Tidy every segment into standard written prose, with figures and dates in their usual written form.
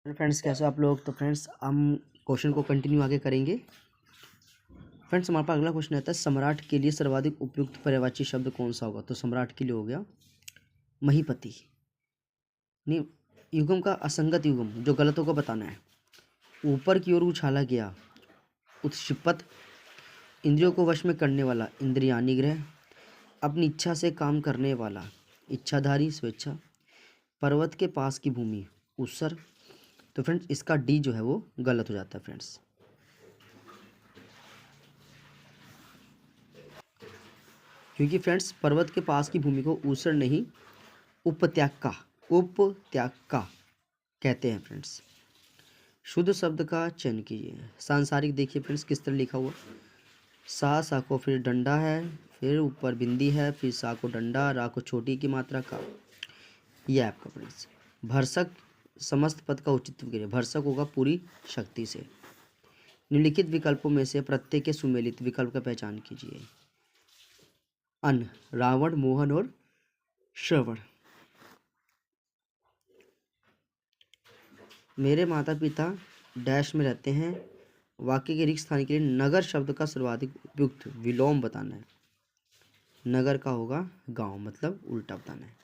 Friends कैसे हो आप लोग। तो फ्रेंड्स हम क्वेश्चन को कंटिन्यू आगे करेंगे। फ्रेंड्स हमारे पास अगला क्वेश्चन आता है, सम्राट के लिए सर्वाधिक उपयुक्त पर्यायवाची शब्द कौन सा होगा। तो सम्राट के लिए हो गया महीपति। नहीं, युगम का असंगत युगम जो गलत होगा बताना है। ऊपर की ओर उछाला गया उत्क्षिप्त, इंद्रियों को वश में करने वाला इंद्रियानी ग्रह, अपनी इच्छा से काम करने वाला इच्छाधारी स्वेच्छा, पर्वत के पास की भूमि उत्सर। तो फ्रेंड्स इसका डी जो है वो गलत हो जाता है फ्रेंड्स, क्योंकि फ्रेंड्स पर्वत के पास की भूमि को ऊसर नहीं उपत्याका कहते हैं फ्रेंड्स। शुद्ध शब्द का चयन कीजिए। सांसारिक देखिए फ्रेंड्स किस तरह लिखा हुआ, सा को फिर डंडा है, फिर ऊपर बिंदी है, फिर सा को डंडा, रा को छोटी की मात्रा का, यह आपका फ्रेंड्स। भरसक समस्त पद का उचित करिए। भरसक होगा पूरी शक्ति से। निम्नलिखित विकल्पों में से प्रत्येक के सुमेलित विकल्प का पहचान कीजिए। अन, रावण, मोहन और श्रवण। मेरे माता पिता डैश में रहते हैं। वाक्य के रिक्त स्थान के लिए नगर शब्द का सर्वाधिक उपयुक्त विलोम बताना है। नगर का होगा गांव, मतलब उल्टा बताना है।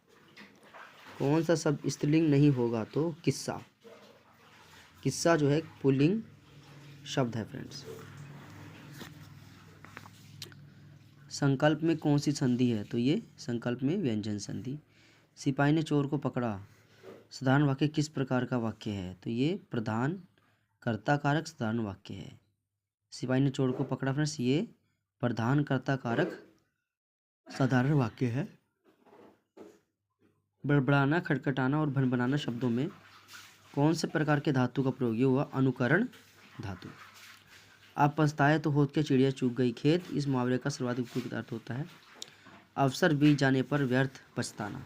कौन सा शब्द स्त्रीलिंग नहीं होगा, तो किस्सा। किस्सा जो है पुल्लिंग शब्द है फ्रेंड्स। संकल्प में कौन सी संधि है, तो ये संकल्प में व्यंजन संधि। सिपाही ने चोर को पकड़ा। साधारण वाक्य किस प्रकार का वाक्य है, तो ये प्रधान कर्ता कारक साधारण वाक्य है। सिपाही ने चोर को पकड़ा फ्रेंड्स, ये प्रधान कर्ता कारक साधारण वाक्य है। बड़बड़ाना, खटखटाना और भनभनाना शब्दों में कौन से प्रकार के धातु का प्रयोग हुआ, अनुकरण धातु। आप पछताए तो होत के चिड़िया चूक गई खेत, इस मुहावरे का सर्वाधिक उपयुक्त अर्थ होता है अवसर बीत जाने पर व्यर्थ पछताना।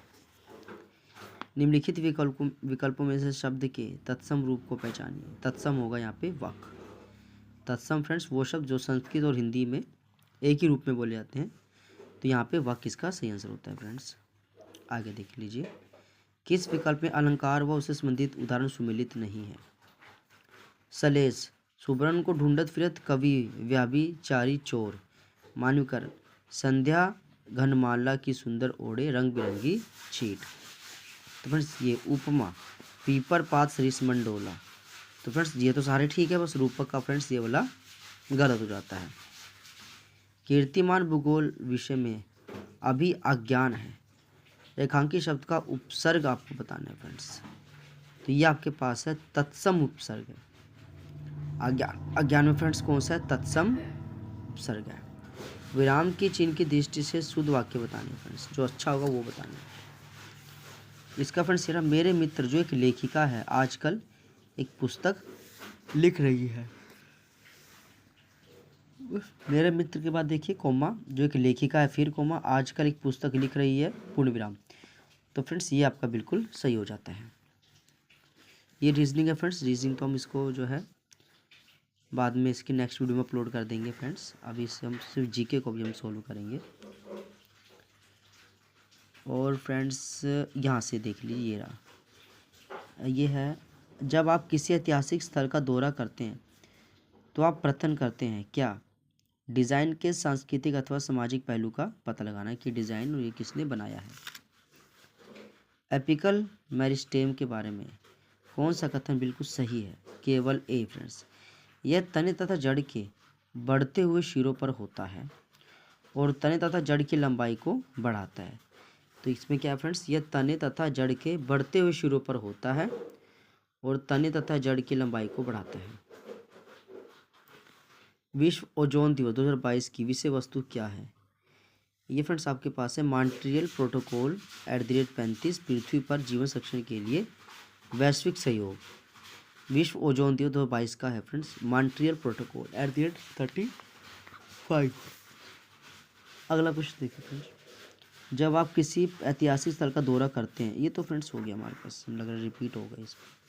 निम्नलिखित विकल्पों में से शब्द के तत्सम रूप को पहचानिए। तत्सम होगा यहाँ पे वक। तत्सम फ्रेंड्स वो शब्द जो संस्कृत और हिंदी में एक ही रूप में बोले जाते हैं, तो यहाँ पे वक इसका सही आंसर होता है फ्रेंड्स। आगे देख लीजिए, किस विकल्प में अलंकार व उससे संबंधित उदाहरण सुमेलित नहीं है। सलेस, सुबरन को ढूंढत फिरत कवि व्याभिचारी चोर। मानवकरण, संध्या घनमाला की सुंदर ओढ़े रंग बिरंगी चीट। तो फ्रेंड्स ये उपमा, पीपर पात सरिस मंडोला। तो फ्रेंड्स ये तो सारे ठीक है, बस रूपक का फ्रेंड्स ये वाला गलत हो जाता है। कीर्तिमान भूगोल विषय में अभी अज्ञान है। रेखांकित शब्द का उपसर्ग आपको बताना है फ्रेंड्स, तो ये आपके पास है तत्सम उपसर्ग है। अज्ञान में फ्रेंड्स कौन सा है, तत्सम उपसर्ग है। विराम की चिन्ह की दृष्टि से शुद्ध वाक्य बताने हैं फ्रेंड्स, जो अच्छा होगा वो बताना है। इसका फ्रेंड्स ये रहा, मेरे मित्र जो एक लेखिका है आजकल एक पुस्तक लिख रही है। मेरे मित्र के बाद देखिए कोमा, जो एक लेखिका है, फिर कोमा, आजकल एक पुस्तक लिख रही है, पूर्ण विराम। तो फ्रेंड्स ये आपका बिल्कुल सही हो जाता है। ये रीजनिंग है फ्रेंड्स। रीजनिंग तो हम इसको जो है बाद में इसकी नेक्स्ट वीडियो में अपलोड कर देंगे फ्रेंड्स। अभी इससे हम सिर्फ जीके को भी हम सोल्व करेंगे। और फ्रेंड्स यहाँ से देख लीजिए, ये रहा, ये है, जब आप किसी ऐतिहासिक स्थल का दौरा करते हैं तो आप प्रयत्न करते हैं क्या, डिज़ाइन के सांस्कृतिक अथवा सामाजिक पहलू का पता लगाना है कि डिज़ाइन और ये किसने बनाया है। एपिकल मेरिस्टेम के बारे में कौन सा कथन बिल्कुल सही है, केवल ए फ्रेंड्स। यह तने तथा जड़ के बढ़ते हुए सिरों पर होता है और तने तथा जड़ की लंबाई को बढ़ाता है। तो इसमें क्या है फ्रेंड्स, यह तने तथा जड़ के बढ़ते हुए सिरों पर होता है और तने तथा जड़ की लंबाई को बढ़ाता है। विश्व ओजोन दिवस 2022 की विषय वस्तु क्या है। ये फ्रेंड्स आपके पास है मॉन्ट्रियल प्रोटोकॉल @35 पृथ्वी पर जीवन संरक्षण के लिए वैश्विक सहयोग। विश्व ओजोन दिवस 2022 का है फ्रेंड्स मॉन्ट्रियल प्रोटोकॉल @35। अगला क्वेश्चन देखिए फ्रेंड्स, जब आप किसी ऐतिहासिक स्थल का दौरा करते हैं, ये तो फ्रेंड्स हो गया हमारे पास, लग रहा है रिपीट हो गया इसमें।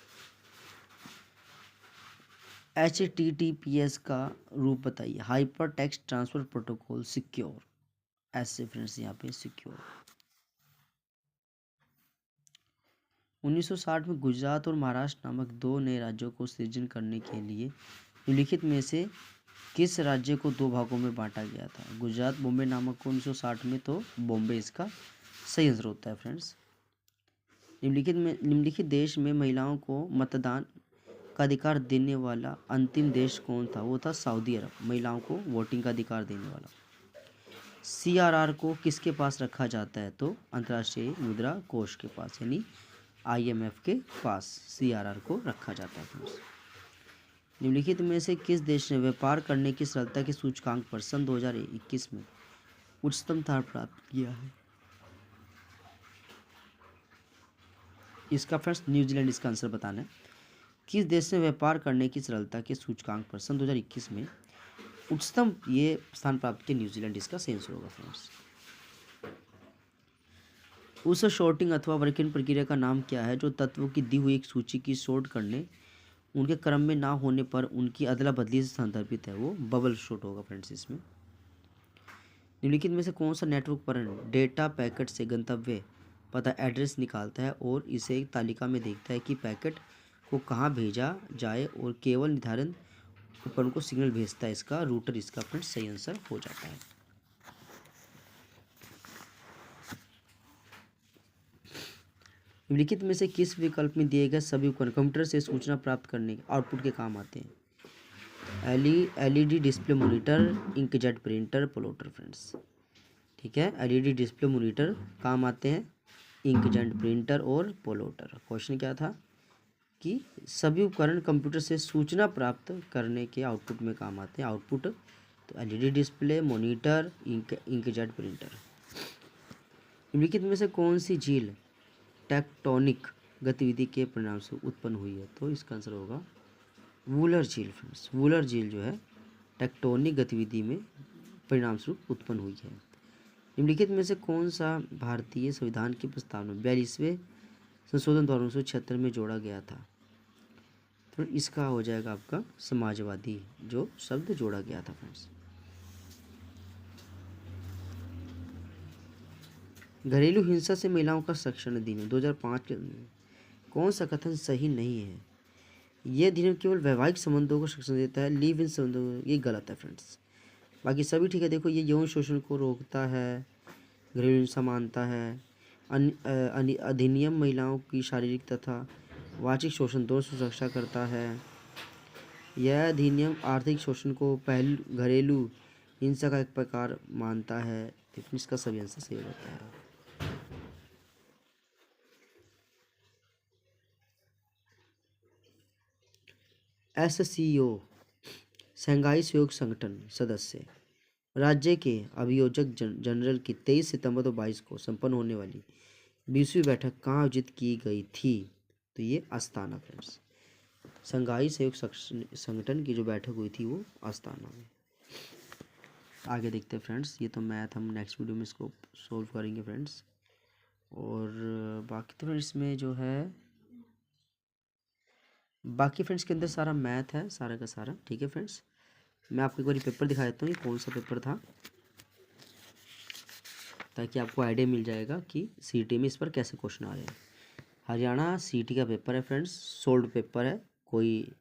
HTTPS का रूप बताइए। Hyper text transfer protocol secure, ऐसे फ्रेंड्स यहाँ पे सिक्योर। 1960 में गुजरात और महाराष्ट्र नामक दो नए राज्यों को सृजन करने के लिए निम्नलिखित में से किस राज्य को दो भागों में बांटा गया था? गुजरात बॉम्बे नामक को 1960 में, तो बॉम्बे इसका सही आंसर होता है फ्रेंड्स। निम्नलिखित देश में महिलाओं को मतदान का अधिकार देने वाला अंतिम देश कौन था? वो था सऊदी अरब, महिलाओं को वोटिंग का अधिकार देने वाला। CRR को किसके पास रखा जाता है? तो अंतर्राष्ट्रीय मुद्रा कोष के पास, यानी IMF के पास CRR को रखा जाता है फ्रेंड्स। निम्नलिखित में से किस देश ने व्यापार करने की सरलता के सूचकांक पर सन 2021 में उच्चतम स्थान प्राप्त किया है? इसका फ्रेंड्स न्यूजीलैंड इसका आंसर बताना है। किस देश ने व्यापार करने की सरलता के सूचकांक पर सन 2021 में उच्चतम ये स्थान प्राप्त किया? न्यूजीलैंड इसका सही आंसर होगा फ्रेंड्स। उस शॉर्टिंग अथवा वर्गीकरण प्रक्रिया का नाम क्या है जो तत्वों की दी हुई एक सूची की शॉर्ट करने, उनके क्रम में ना होने पर उनकी अदला बदली से संदर्भित है? वो बबल शॉर्ट होगा फ्रेंड्स इसमें। निम्नलिखित में से कौन सा नेटवर्क उपकरण डेटा पैकेट से गंतव्य पता एड्रेस निकालता है और इसे एक तालिका में देखता है कि पैकेट को कहाँ भेजा जाए और केवल निर्धारित उपकरण को सिग्नल भेजता है? इसका रूटर इसका फ्रेंड्स सही आंसर हो जाता है। निम्नलिखित में से किस विकल्प में दिए गए सभी उपकरण कंप्यूटर से सूचना प्राप्त करने आउटपुट के काम आते हैं? LED display monitor, inkjet printer, plotter friends. ठीक है, LED डिस्प्ले मॉनिटर काम आते हैं, इंकजेट प्रिंटर और प्लॉटर। क्वेश्चन क्या था कि सभी उपकरण कंप्यूटर से सूचना प्राप्त करने के आउटपुट में काम आते हैं। आउटपुट तो LED display monitor, inkjet printer. निम्नलिखित में से कौन सी झील टेक्टोनिक गतिविधि के परिणाम से उत्पन्न हुई है? तो इसका आंसर होगा वूलर झील फ्रेंड्स। वूलर झील जो है टेक्टोनिक गतिविधि में परिणाम स्वरूप उत्पन्न हुई है। निम्नलिखित में से कौन सा भारतीय संविधान की प्रस्तावना 42वें संशोधन द्वारा 1976 में जोड़ा गया था? तो इसका हो जाएगा आपका समाजवादी जो शब्द जोड़ा गया था फ्रेंड्स। घरेलू हिंसा से महिलाओं का संरक्षण अधिनियम 2005 के कौन सा कथन सही नहीं है? यह अधिनियम केवल वैवाहिक संबंधों को संरक्षण देता है, लिव इन संबंधों, ये गलत है फ्रेंड्स। बाकी सभी ठीक है। देखो, ये यौन शोषण को रोकता है, घरेलू हिंसा मानता है। अधिनियम महिलाओं की शारीरिक तथा वाचिक शोषण दोनों से सुरक्षा करता है। यह अधिनियम आर्थिक शोषण को घरेलू हिंसा का एक प्रकार मानता है। तो इसका सभी आंसर सही होता है। SCO शंघाई सहयोग संगठन सदस्य राज्य के अभियोजक जनरल की 23 सितंबर 2022 को संपन्न होने वाली 20वीं बैठक कहाँ आयोजित की गई थी? तो ये अस्ताना फ्रेंड्स। शंघाई सहयोग संगठन की जो बैठक हुई थी वो अस्ताना में। आगे देखते हैं फ्रेंड्स। ये तो मैथ हम नेक्स्ट वीडियो में इसको सोल्व करेंगे फ्रेंड्स। और बाकी तो फ्रेंड्स में जो है बाकी फ्रेंड्स के अंदर सारा मैथ है, सारा का सारा। ठीक है फ्रेंड्स, मैं आपको एक बार पेपर दिखा देता हूँ कौन सा पेपर था, ताकि आपको आइडिया मिल जाएगा कि CT में इस पर कैसे क्वेश्चन आ रहे हैं। हरियाणा CT का पेपर है फ्रेंड्स, सोल्ड पेपर है, कोई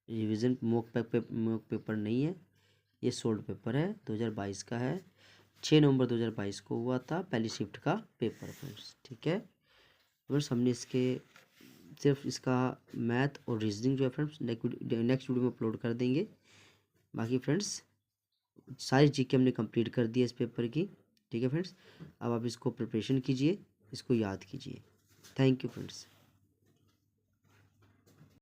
रिवीजन मॉक पेपर नहीं है। ये सोल्ड पेपर है, 2022 का है, 6 नवंबर 2022 को हुआ था, पहली शिफ्ट का पेपर फ्रेंड्स। ठीक है फ्रेंड्स, हमने इसके सिर्फ इसका मैथ और रीजनिंग जो है फ्रेंड्स नेक्स्ट वीडियो में अपलोड कर देंगे। बाकी फ्रेंड्स सारी GK हमने कंप्लीट कर दी है इस पेपर की। ठीक है फ्रेंड्स, अब आप इसको प्रिपरेशन कीजिए, इसको याद कीजिए। Thank you friends.